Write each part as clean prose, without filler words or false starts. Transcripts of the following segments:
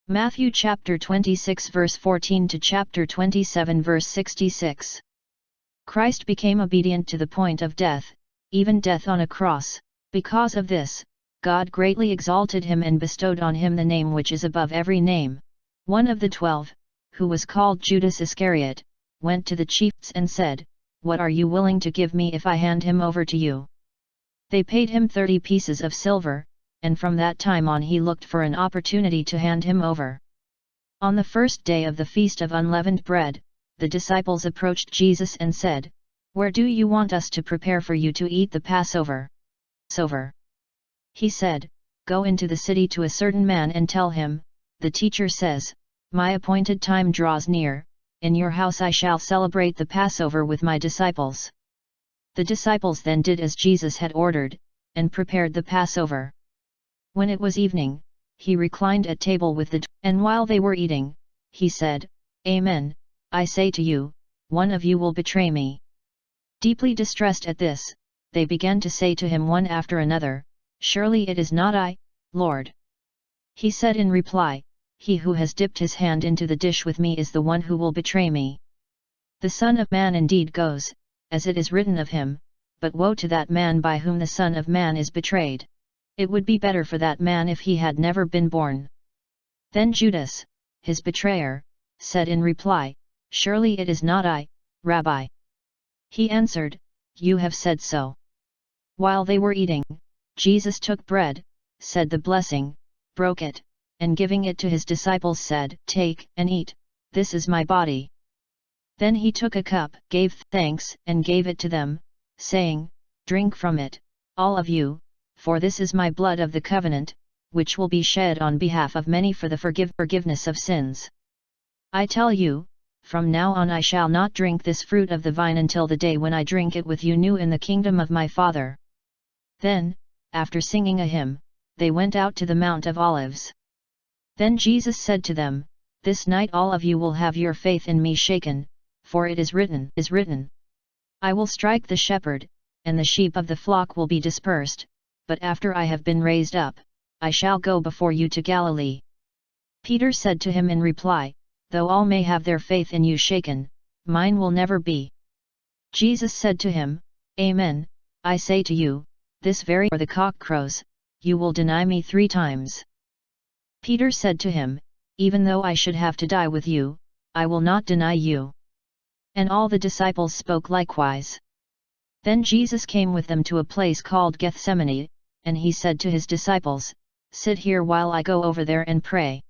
Matthew chapter 26 verse 14 to chapter 27 verse 66. Christ became obedient to the point of death, even death on a cross. Because of this, God greatly exalted him and bestowed on him the name which is above every name. One of the 12, who was called Judas Iscariot, went to the chiefs and said, "What are you willing to give me if I hand him over to you?" They paid him 30 pieces of silver, and from that time on he looked for an opportunity to hand him over. On the first day of the Feast of Unleavened Bread, the disciples approached Jesus and said, "Where do you want us to prepare for you to eat the Passover?" He said, "Go into the city to a certain man and tell him, 'The teacher says, my appointed time draws near, in your house I shall celebrate the Passover with my disciples.'" The disciples then did as Jesus had ordered, and prepared the Passover. When it was evening, he reclined at table with and while they were eating, he said, "Amen, I say to you, one of you will betray me." Deeply distressed at this, they began to say to him one after another, "Surely it is not I, Lord." He said in reply, "He who has dipped his hand into the dish with me is the one who will betray me. The Son of Man indeed goes, as it is written of him, but woe to that man by whom the Son of Man is betrayed. It would be better for that man if he had never been born." Then Judas, his betrayer, said in reply, "Surely it is not I, Rabbi." He answered, "You have said so." While they were eating, Jesus took bread, said the blessing, broke it, and giving it to his disciples said, "Take and eat, this is my body." Then he took a cup, gave thanks and gave it to them, saying, "Drink from it, all of you, for this is my blood of the covenant, which will be shed on behalf of many for the forgiveness of sins. I tell you, from now on I shall not drink this fruit of the vine until the day when I drink it with you new in the kingdom of my Father." Then, after singing a hymn, they went out to the Mount of Olives. Then Jesus said to them, "This night all of you will have your faith in me shaken, for it is written, I will strike the shepherd, and the sheep of the flock will be dispersed, but after I have been raised up, I shall go before you to Galilee." Peter said to him in reply, "Though all may have their faith in you shaken, mine will never be." Jesus said to him, "Amen, I say to you, this very hour the cock crows, you will deny me 3 times. Peter said to him, "Even though I should have to die with you, I will not deny you." And all the disciples spoke likewise. Then Jesus came with them to a place called Gethsemane, and he said to his disciples, "Sit here while I go over there and pray."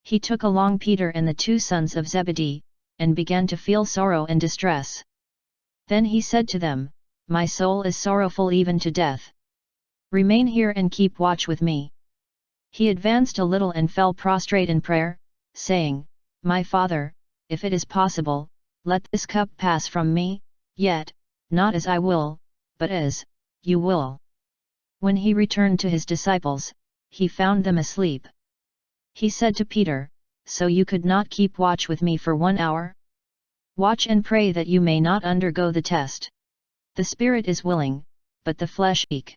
He took along Peter and the 2 sons of Zebedee, and began to feel sorrow and distress. Then he said to them, "My soul is sorrowful even to death. Remain here and keep watch with me." He advanced a little and fell prostrate in prayer, saying, "My Father, if it is possible, let this cup pass from me, yet, not as I will, but as you will." When he returned to his disciples, he found them asleep. He said to Peter, "So you could not keep watch with me for 1 hour? Watch and pray that you may not undergo the test. The spirit is willing, but the flesh weak."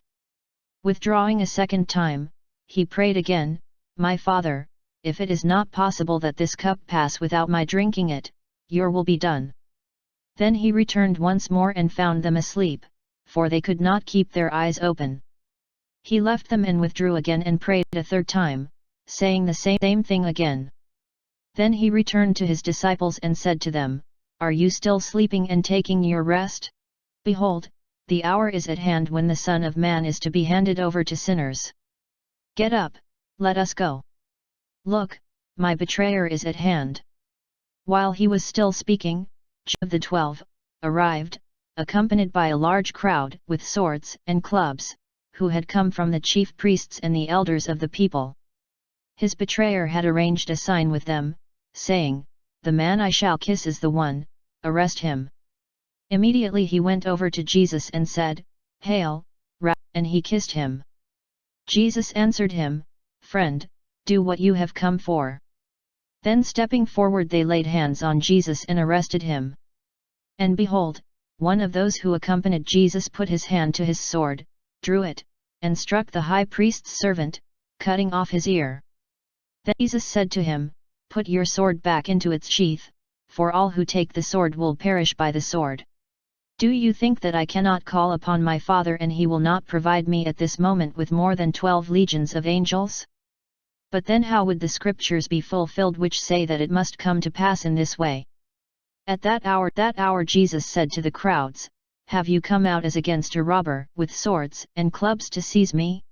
Withdrawing a second time, he prayed again, "My Father, if it is not possible that this cup pass without my drinking it, your will be done." Then he returned once more and found them asleep, for they could not keep their eyes open. He left them and withdrew again and prayed a 3rd time, saying the same thing again. Then he returned to his disciples and said to them, "Are you still sleeping and taking your rest? Behold, the hour is at hand when the Son of Man is to be handed over to sinners. Get up, let us go. Look, my betrayer is at hand." While he was still speaking, Judas of the 12 arrived, accompanied by a large crowd with swords and clubs, who had come from the chief priests and the elders of the people. His betrayer had arranged a sign with them, saying, "The man I shall kiss is the one, arrest him." Immediately he went over to Jesus and said, "Hail, Rabbi," and he kissed him. Jesus answered him, "Friend, do what you have come for." Then stepping forward they laid hands on Jesus and arrested him. And behold, one of those who accompanied Jesus put his hand to his sword, drew it, and struck the high priest's servant, cutting off his ear. Then Jesus said to him, "Put your sword back into its sheath, for all who take the sword will perish by the sword. Do you think that I cannot call upon my Father and he will not provide me at this moment with more than 12 legions of angels? But then how would the scriptures be fulfilled which say that it must come to pass in this way?" At that hour Jesus said to the crowds, "Have you come out as against a robber, with swords and clubs to seize me?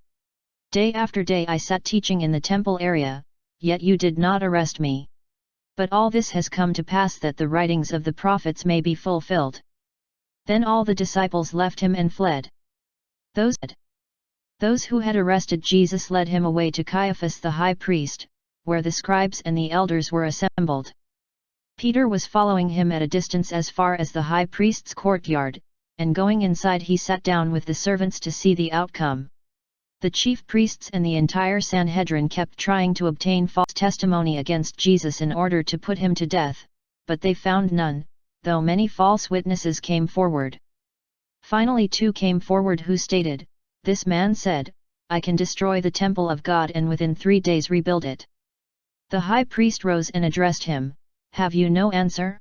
Day after day I sat teaching in the temple area, yet you did not arrest me. But all this has come to pass that the writings of the prophets may be fulfilled." Then all the disciples left him and fled. Those who had arrested Jesus led him away to Caiaphas the high priest, where the scribes and the elders were assembled. Peter was following him at a distance as far as the high priest's courtyard, and going inside he sat down with the servants to see the outcome. The chief priests and the entire Sanhedrin kept trying to obtain false testimony against Jesus in order to put him to death, but they found none, though many false witnesses came forward. Finally 2 came forward who stated, "This man said, I can destroy the temple of God and within 3 days rebuild it." The high priest rose and addressed him, "Have you no answer?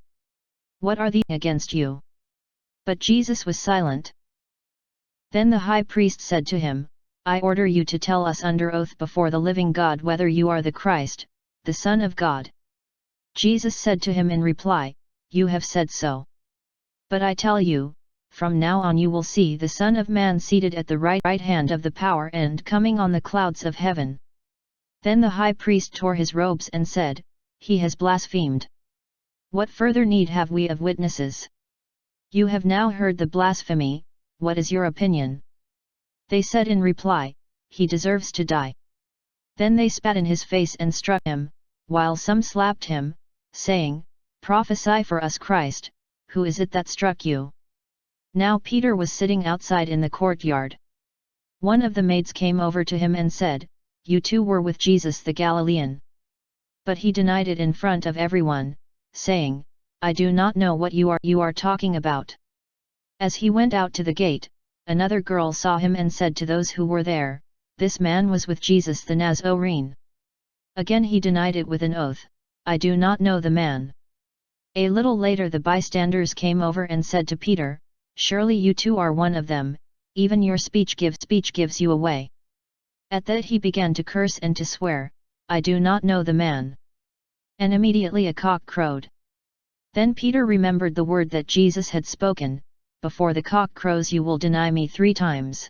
What are they against you?" But Jesus was silent. Then the high priest said to him, "I order you to tell us under oath before the living God whether you are the Christ, the Son of God." Jesus said to him in reply, "You have said so. But I tell you, from now on you will see the Son of Man seated at the right hand of the power and coming on the clouds of heaven." Then the high priest tore his robes and said, "He has blasphemed. What further need have we of witnesses? You have now heard the blasphemy, what is your opinion?" They said in reply, "He deserves to die." Then they spat in his face and struck him, while some slapped him, saying, "Prophesy for us, Christ, who is it that struck you?" Now Peter was sitting outside in the courtyard. One of the maids came over to him and said, "You too were with Jesus the Galilean." But he denied it in front of everyone, saying, "I do not know what you are talking about." As he went out to the gate, another girl saw him and said to those who were there, "This man was with Jesus the Nazarene." Again he denied it with an oath, "I do not know the man." A little later the bystanders came over and said to Peter, "Surely you too are one of them, even your speech gives you away." At that he began to curse and to swear, "I do not know the man." And immediately a cock crowed. Then Peter remembered the word that Jesus had spoken, "Before the cock crows you will deny me 3 times."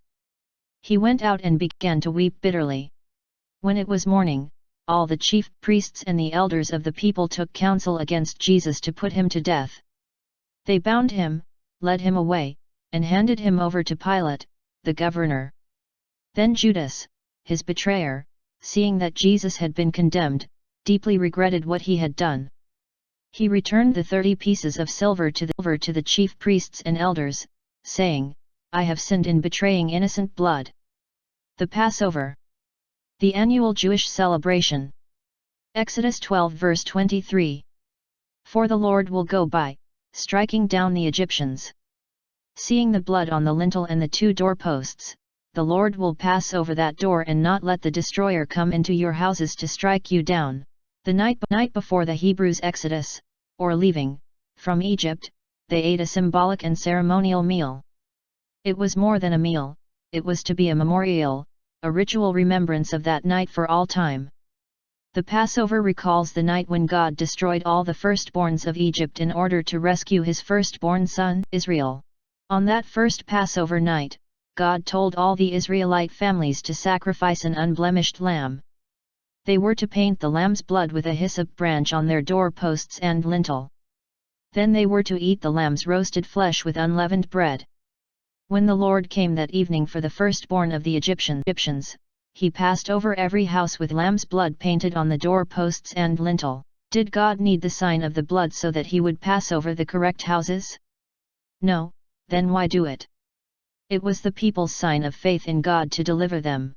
He went out and began to weep bitterly. When it was morning, all the chief priests and the elders of the people took counsel against Jesus to put him to death. They bound him, led him away, and handed him over to Pilate, the governor. Then Judas, his betrayer, seeing that Jesus had been condemned, deeply regretted what he had done. He returned the 30 pieces of silver to the chief priests and elders, saying, "I have sinned in betraying innocent blood." The Passover. The annual Jewish celebration. Exodus 12 verse 23. For the Lord will go by, striking down the Egyptians. Seeing the blood on the lintel and the 2 doorposts, the Lord will pass over that door and not let the destroyer come into your houses to strike you down. The night before the Hebrews' exodus, or leaving, from Egypt, they ate a symbolic and ceremonial meal. It was more than a meal, it was to be a memorial, a ritual remembrance of that night for all time. The Passover recalls the night when God destroyed all the firstborns of Egypt in order to rescue his firstborn son, Israel. On that first Passover night, God told all the Israelite families to sacrifice an unblemished lamb. They were to paint the lamb's blood with a hyssop branch on their doorposts and lintel. Then they were to eat the lamb's roasted flesh with unleavened bread. When the Lord came that evening for the firstborn of the Egyptians, he passed over every house with lamb's blood painted on the doorposts and lintel. Did God need the sign of the blood so that he would pass over the correct houses? No, then why do it? It was the people's sign of faith in God to deliver them.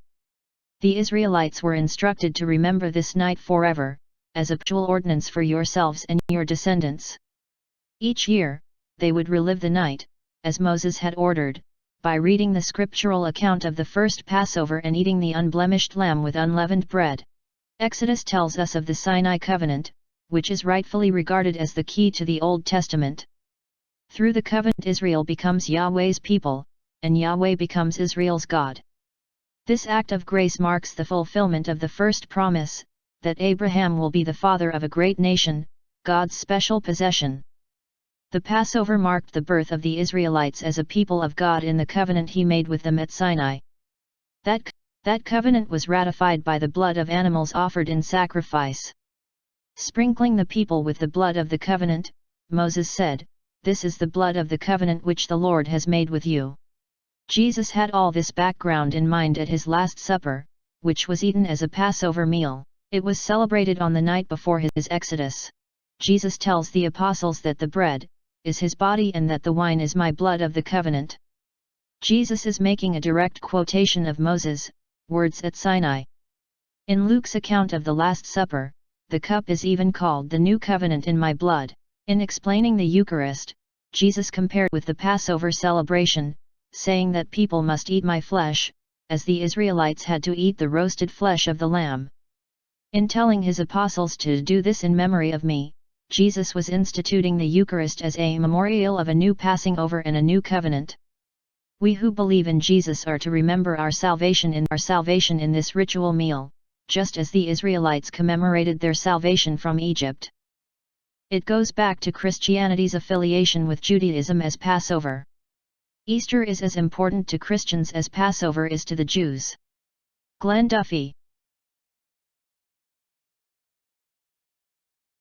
The Israelites were instructed to remember this night forever, as a perpetual ordinance for yourselves and your descendants. Each year, they would relive the night, as Moses had ordered, by reading the scriptural account of the first Passover and eating the unblemished lamb with unleavened bread. Exodus tells us of the Sinai Covenant, which is rightfully regarded as the key to the Old Testament. Through the covenant Israel becomes Yahweh's people, and Yahweh becomes Israel's God. This act of grace marks the fulfillment of the first promise, that Abraham will be the father of a great nation, God's special possession. The Passover marked the birth of the Israelites as a people of God in the covenant he made with them at Sinai. That covenant was ratified by the blood of animals offered in sacrifice. Sprinkling the people with the blood of the covenant, Moses said, "This is the blood of the covenant which the Lord has made with you." Jesus had all this background in mind at his Last Supper, which was eaten as a Passover meal. It was celebrated on the night before his exodus. Jesus tells the apostles that the bread is his body and that the wine is my blood of the covenant. Jesus is making a direct quotation of Moses' words at Sinai. In Luke's account of the Last Supper, the cup is even called the New Covenant in my blood. In explaining the Eucharist, Jesus compared with the Passover celebration, saying that people must eat my flesh, as the Israelites had to eat the roasted flesh of the lamb. In telling his apostles to do this in memory of me, Jesus was instituting the Eucharist as a memorial of a new passing over and a new covenant. We who believe in Jesus are to remember our salvation in this ritual meal, just as the Israelites commemorated their salvation from Egypt. It goes back to Christianity's affiliation with Judaism as Passover. Easter is as important to Christians as Passover is to the Jews. Glenn Duffy.